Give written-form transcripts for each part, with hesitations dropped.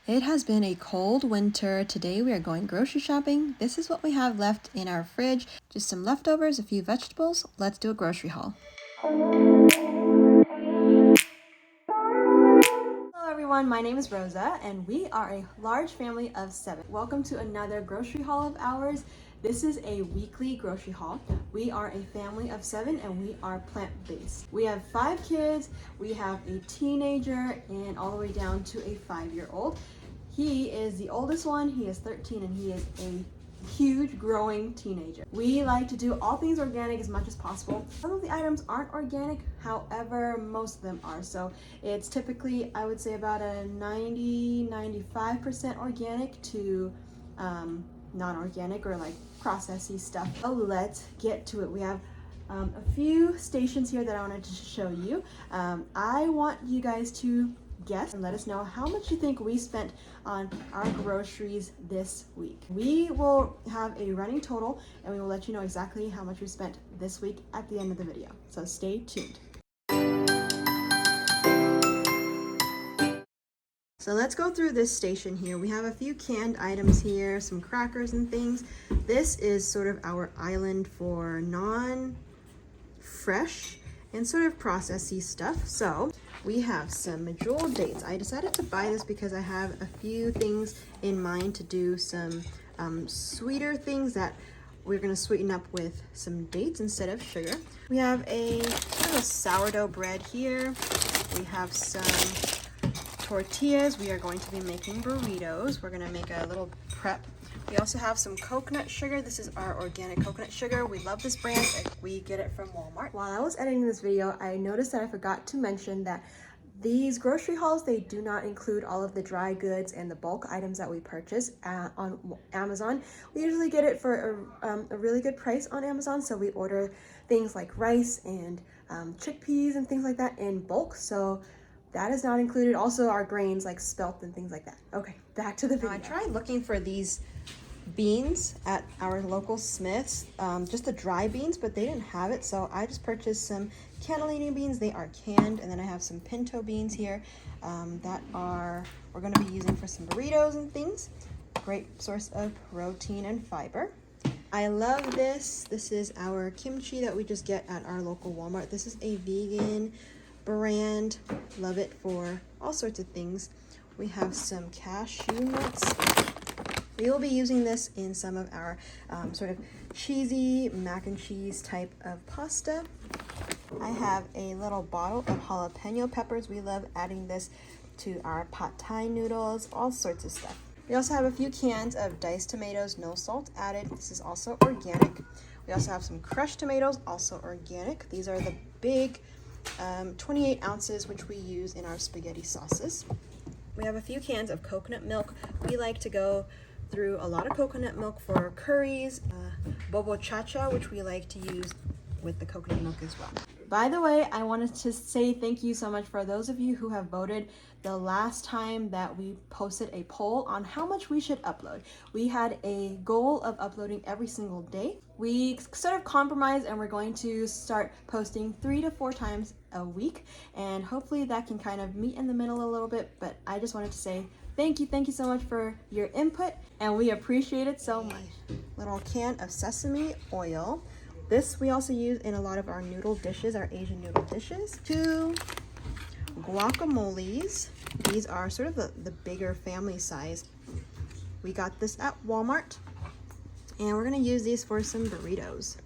It has been a cold winter. Today we are going grocery shopping. This is what we have left in our fridge. Just some leftovers, a few vegetables. Let's do a grocery haul. Hello everyone, my name is Rosa and we are a large family of 7. Welcome to another grocery haul of ours. This is a weekly grocery haul. We are a family of 7 and we are plant-based. We have 5 kids, we have a teenager and all the way down to a 5-year-old. He is the oldest one, he is 13 and he is a huge growing teenager. We like to do all things organic as much as possible. Some of the items aren't organic, however most of them are. So it's typically, I would say, about a 90-95% organic to non-organic or like processy stuff. So let's get to it. We have a few stations here that I wanted to show you. I want you guys to guess and let us know how much you think we spent on our groceries this week. We will have a running total and we will let you know exactly how much we spent this week at the end of the video. So stay tuned. So let's go through this station here. We have a few canned items here, some crackers and things. This is sort of our island for non-fresh and sort of processy stuff. So we have some medjool dates. I decided to buy this because I have a few things in mind to do some sweeter things that we're gonna sweeten up with some dates instead of sugar. We have a sort of sourdough bread here. We have some tortillas. We are going to be making burritos. We're gonna make a little prep. We also have some coconut sugar. This is our organic coconut sugar. We love this brand. We get it from Walmart. While I was editing this video, I noticed that I forgot to mention that these grocery hauls, they do not include all of the dry goods and the bulk items that we purchase on Amazon. We usually get it for a really good price on Amazon, so we order things like rice and chickpeas and things like that in bulk. So that is not included. Also our grains like spelt and things like that. Okay, back to the video. I tried looking for these beans at our local Smith's, just the dry beans, but they didn't have it, so I just purchased some cannellini beans. They are canned, and then I have some pinto beans here that we're going to be using for some burritos and things. Great source of protein and fiber. I love this. This is our kimchi that we just get at our local Walmart. This is a vegan brand. Love it for all sorts of things. We have some cashew nuts. We will be using this in some of our sort of cheesy mac and cheese type of pasta. I have a little bottle of jalapeno peppers. We love adding this to our pad thai noodles, all sorts of stuff. We also have a few cans of diced tomatoes, no salt added. This is also organic. We also have some crushed tomatoes, also organic. These are the big 28 ounces, which we use in our spaghetti sauces. We have a few cans of coconut milk. We like to go through a lot of coconut milk for curries, bobo chacha, which we like to use with the coconut milk as well. By the way, I wanted to say thank you so much for those of you who have voted the last time that we posted a poll on how much we should upload. We had a goal of uploading every single day. We sort of compromised and we're going to start posting 3 to 4 times a week, and hopefully that can kind of meet in the middle a little bit, but I just wanted to say thank you so much for your input, and we appreciate it so much. Little can of sesame oil. This we also use in a lot of our noodle dishes, our Asian noodle dishes. 2 guacamoles. These are sort of the bigger family size. We got this at Walmart, and we're gonna use these for some burritos.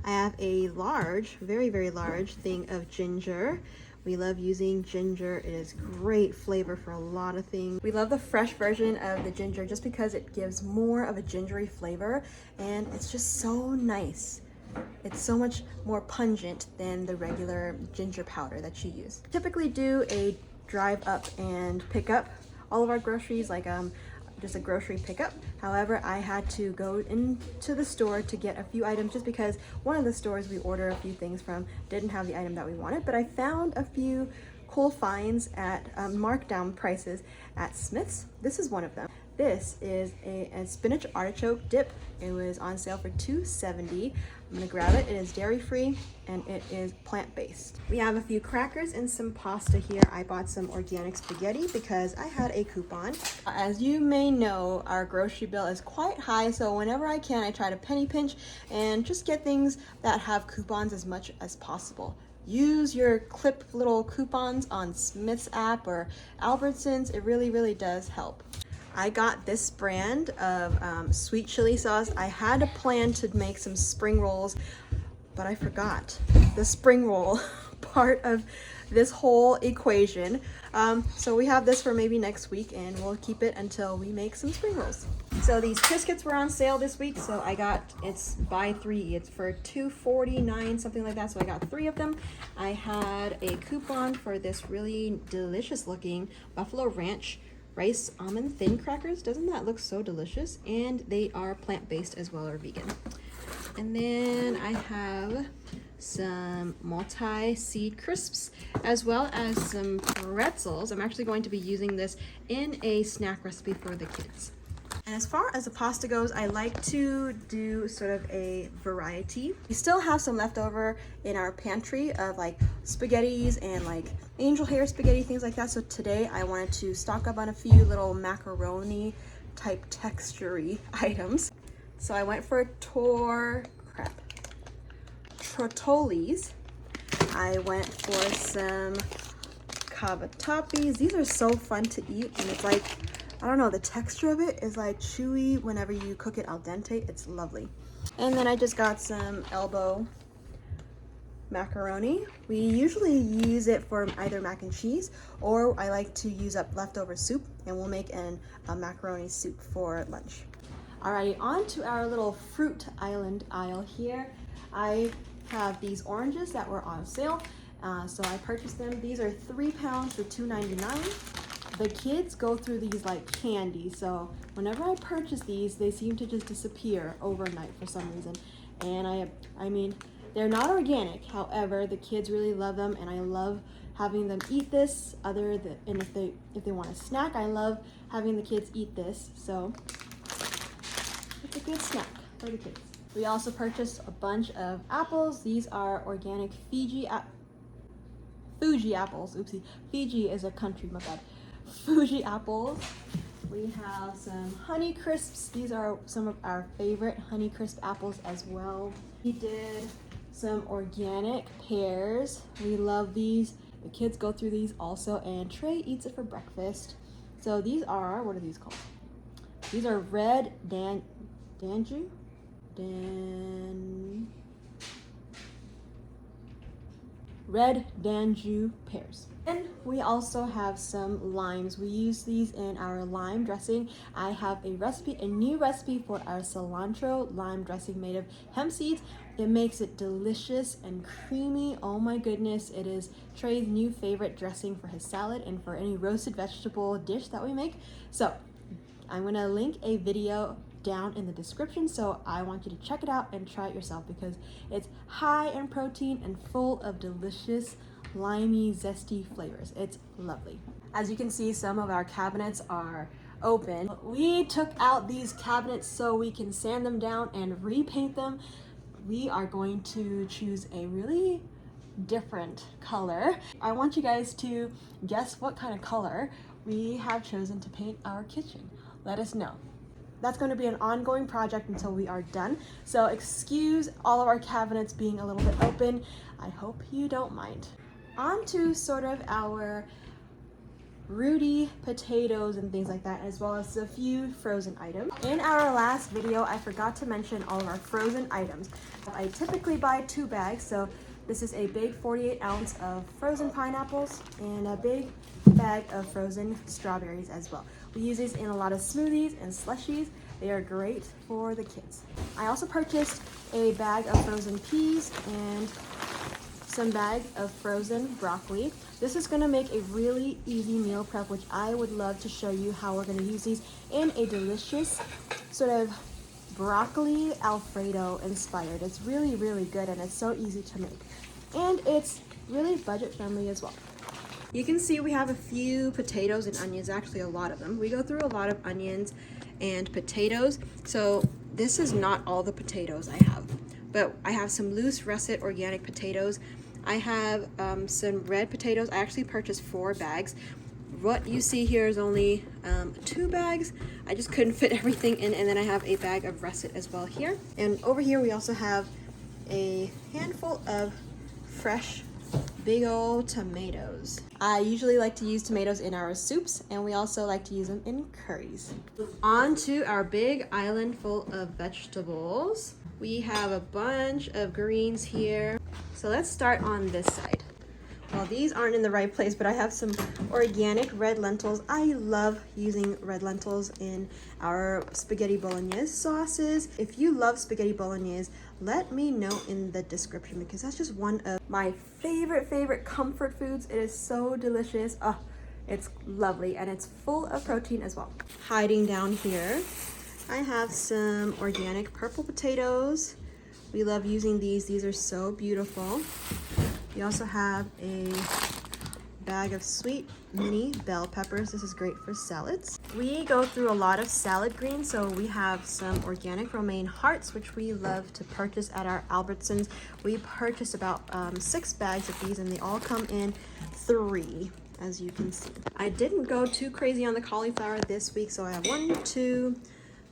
I have a large, very large thing of ginger. We love using ginger. It is great flavor for a lot of things. We love the fresh version of the ginger just because it gives more of a gingery flavor, and it's just so nice. It's so much more pungent than the regular ginger powder that you use. Typically do a drive up and pick up all of our groceries, like just a grocery pickup. However, I had to go into the store to get a few items just because one of the stores we order a few things from didn't have the item that we wanted, but I found a few cool finds at markdown prices at Smith's. This is one of them. This is a spinach artichoke dip. It was on sale for $2.70. I'm gonna grab it. It is dairy-free and it is plant-based. We have a few crackers and some pasta here. I bought some organic spaghetti because I had a coupon. As you may know, our grocery bill is quite high, so whenever I can, I try to penny pinch and just get things that have coupons as much as possible. Use your clip little coupons on Smith's app or Albertsons. It really does help. I got this brand of sweet chili sauce. I had a plan to make some spring rolls, but I forgot the spring roll part of this whole equation. So we have this for maybe next week, and we'll keep it until we make some spring rolls. So these Triscuits were on sale this week, so I got, it's buy 3. It's for $2.49, something like that, so I got 3 of them. I had a coupon for this really delicious looking Buffalo Ranch rice almond thin crackers. Doesn't that look so delicious? And they are plant-based as well, or vegan. And then I have some multi-seed crisps as well as some pretzels. I'm actually going to be using this in a snack recipe for the kids. And as far as the pasta goes, I like to do sort of a variety. We still have some leftover in our pantry of like spaghettis and like angel hair spaghetti, things like that. So today I wanted to stock up on a few little macaroni type texture-y items. So I went for tortellis. I went for some cavatappies. These are so fun to eat, and it's like, I don't know, the texture of it is like chewy whenever you cook it al dente. It's lovely. And then I just got some elbow macaroni. We usually use it for either mac and cheese, or I like to use up leftover soup, and we'll make a macaroni soup for lunch. Alrighty, on to our little fruit island aisle here. I have these oranges that were on sale, so I purchased them. These are 3 pounds for $2.99. The kids go through these like candy, so whenever I purchase these, they seem to just disappear overnight for some reason. And I mean, they're not organic. However, the kids really love them, and I love having them eat this. And if they want a snack, I love having the kids eat this. So it's a good snack for the kids. We also purchased a bunch of apples. These are organic Fuji apples. Oopsie, Fiji is a country, my bad. Fuji apples. We have some Honey Crisps. These are some of our favorite Honey Crisp apples as well. We did some organic pears. We love these. The kids go through these also, and Trey eats it for breakfast. So these are, what are these called? These are red red Danju pears. And we also have some limes. We use these in our lime dressing. I have a new recipe for our cilantro lime dressing made of hemp seeds. It makes it delicious and creamy. Oh my goodness, it is Trey's new favorite dressing for his salad and for any roasted vegetable dish that we make. So I'm gonna link a video down in the description, so I want you to check it out and try it yourself, because it's high in protein and full of delicious limey zesty flavors. It's lovely. As you can see, some of our cabinets are open. We took out these cabinets so we can sand them down and repaint them. We are going to choose a really different color. I want you guys to guess what kind of color we have chosen to paint our kitchen. Let us know. That's going to be an ongoing project until we are done. So excuse all of our cabinets being a little bit open. I hope you don't mind. On to sort of our rooty potatoes and things like that, as well as a few frozen items. In our last video, I forgot to mention all of our frozen items. I typically buy 2 bags, so this is a big 48 ounce of frozen pineapples and a big bag of frozen strawberries as well. We use these in a lot of smoothies and slushies. They are great for the kids. I also purchased a bag of frozen peas and some bag of frozen broccoli. This is gonna make a really easy meal prep, which I would love to show you how we're gonna use these in a delicious sort of broccoli Alfredo inspired. It's really good, and it's so easy to make. And it's really budget friendly as well. You can see we have a few potatoes and onions, actually a lot of them. We go through a lot of onions and potatoes. So this is not all the potatoes I have, but I have some loose russet organic potatoes. I have some red potatoes. I actually purchased 4 bags. What you see here is only 2 bags. I just couldn't fit everything in, and then I have a bag of russet as well here. And over here we also have a handful of fresh big old tomatoes. I usually like to use tomatoes in our soups, and we also like to use them in curries. On to our big island full of vegetables. We have a bunch of greens here. So let's start on this side. Well, these aren't in the right place, but I have some organic red lentils. I love using red lentils in our spaghetti bolognese sauces. If you love spaghetti bolognese, let me know in the description, because that's just one of my favorite comfort foods. It is so delicious. Oh, it's lovely, and it's full of protein as well. Hiding down here, I have some organic purple potatoes. We love using these. These are so beautiful. We also have a bag of sweet mini bell peppers. This is great for salads. We go through a lot of salad greens, so we have some organic romaine hearts, which we love to purchase at our Albertsons. We purchased about 6 bags of these, and they all come in 3, as you can see. I didn't go too crazy on the cauliflower this week, so I have 1, 2,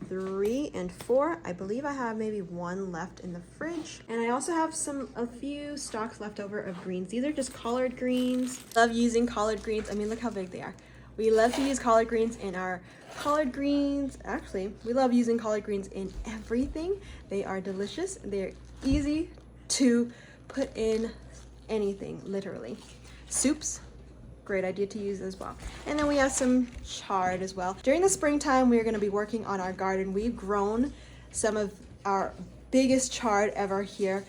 3, and 4. I believe I have maybe 1 left in the fridge, and I also have a few stalks left over of greens. These are just collard greens. Love using collard greens. I mean, look how big they are. We love to use collard greens in our collard greens. Actually, we love using collard greens in everything. They are delicious. They're easy to put in anything, literally. Soups, great idea to use as well. And then we have some chard as well. During the springtime, we're going to be working on our garden. We've grown some of our biggest chard ever here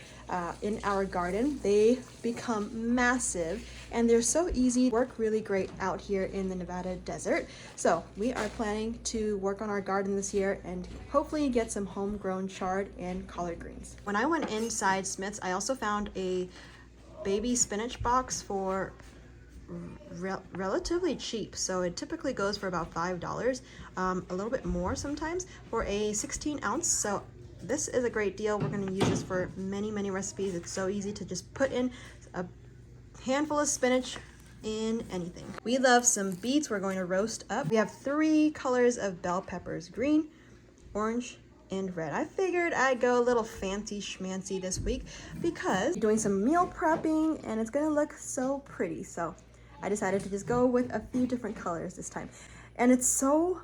in our garden. They become massive, and they're so easy, work really great out here in the Nevada desert. So we are planning to work on our garden this year and hopefully get some homegrown chard and collard greens. When I went inside Smith's, I also found a baby spinach box for relatively cheap. So it typically goes for about $5, a little bit more sometimes, for a 16 ounce. So this is a great deal. We're going to use this for many recipes. It's so easy to just put in a handful of spinach in anything. We love some beets. We're going to roast up. We have 3 colors of bell peppers: green, orange, and red. I figured I'd go a little fancy schmancy this week because we're doing some meal prepping and it's gonna look so pretty. So I decided to just go with a few different colors this time. And it's so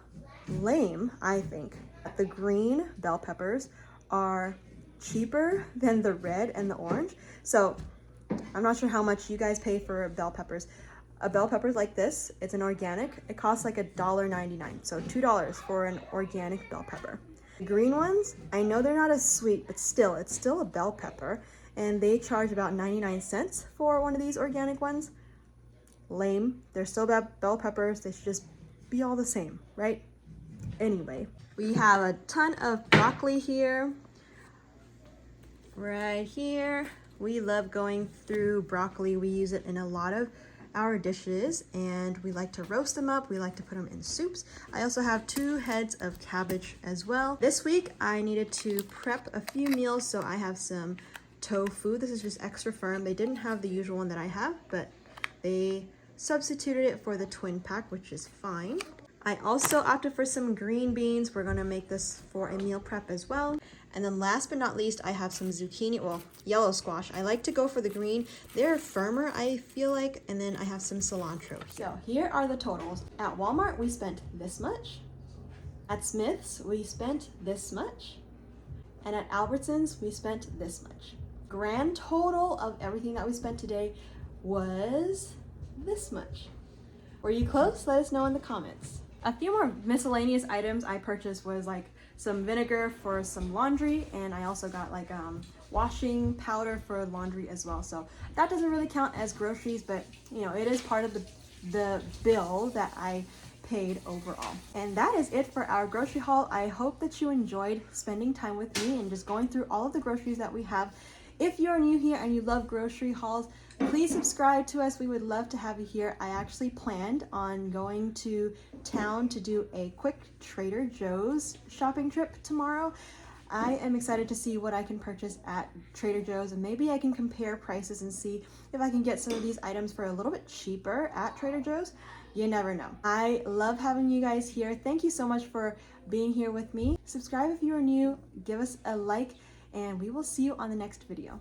lame, I think, that the green bell peppers are cheaper than the red and the orange. So I'm not sure how much you guys pay for bell peppers. A bell pepper like this, it's an organic. It costs like $1.99, so $2 for an organic bell pepper. The green ones, I know they're not as sweet, but still, it's still a bell pepper, and they charge about 99 cents for one of these organic ones. Lame. They're still bell peppers. They should just be all the same, right? Anyway, we have a ton of broccoli here. Right here. We love going through broccoli. We use it in a lot of our dishes, and we like to roast them up. We like to put them in soups. I also have 2 heads of cabbage as well. This week I needed to prep a few meals, so I have some tofu. This is just extra firm. They didn't have the usual one that I have, but they substituted it for the twin pack, which is fine. I also opted for some green beans. We're gonna make this for a meal prep as well. And then last but not least, I have some zucchini, well, yellow squash. I like to go for the green. They're firmer, I feel like. And then I have some cilantro. So here are the totals. At Walmart, we spent this much. At Smith's, we spent this much. And at Albertsons, we spent this much. Grand total of everything that we spent today was this much. Were you close? Let us know in the comments. A few more miscellaneous items I purchased was like some vinegar for some laundry, and I also got like washing powder for laundry as well. So that doesn't really count as groceries, but you know, it is part of the bill that I paid overall. And that is it for our grocery haul. I hope that you enjoyed spending time with me and just going through all of the groceries that we have If you're new here and you love grocery hauls, please subscribe to us. We would love to have you here. I actually planned on going to town to do a quick Trader Joe's shopping trip tomorrow. I am excited to see what I can purchase at Trader Joe's, and maybe I can compare prices and see if I can get some of these items for a little bit cheaper at Trader Joe's. You never know. I love having you guys here. Thank you so much for being here with me. Subscribe if you are new, give us a like, and we will see you on the next video.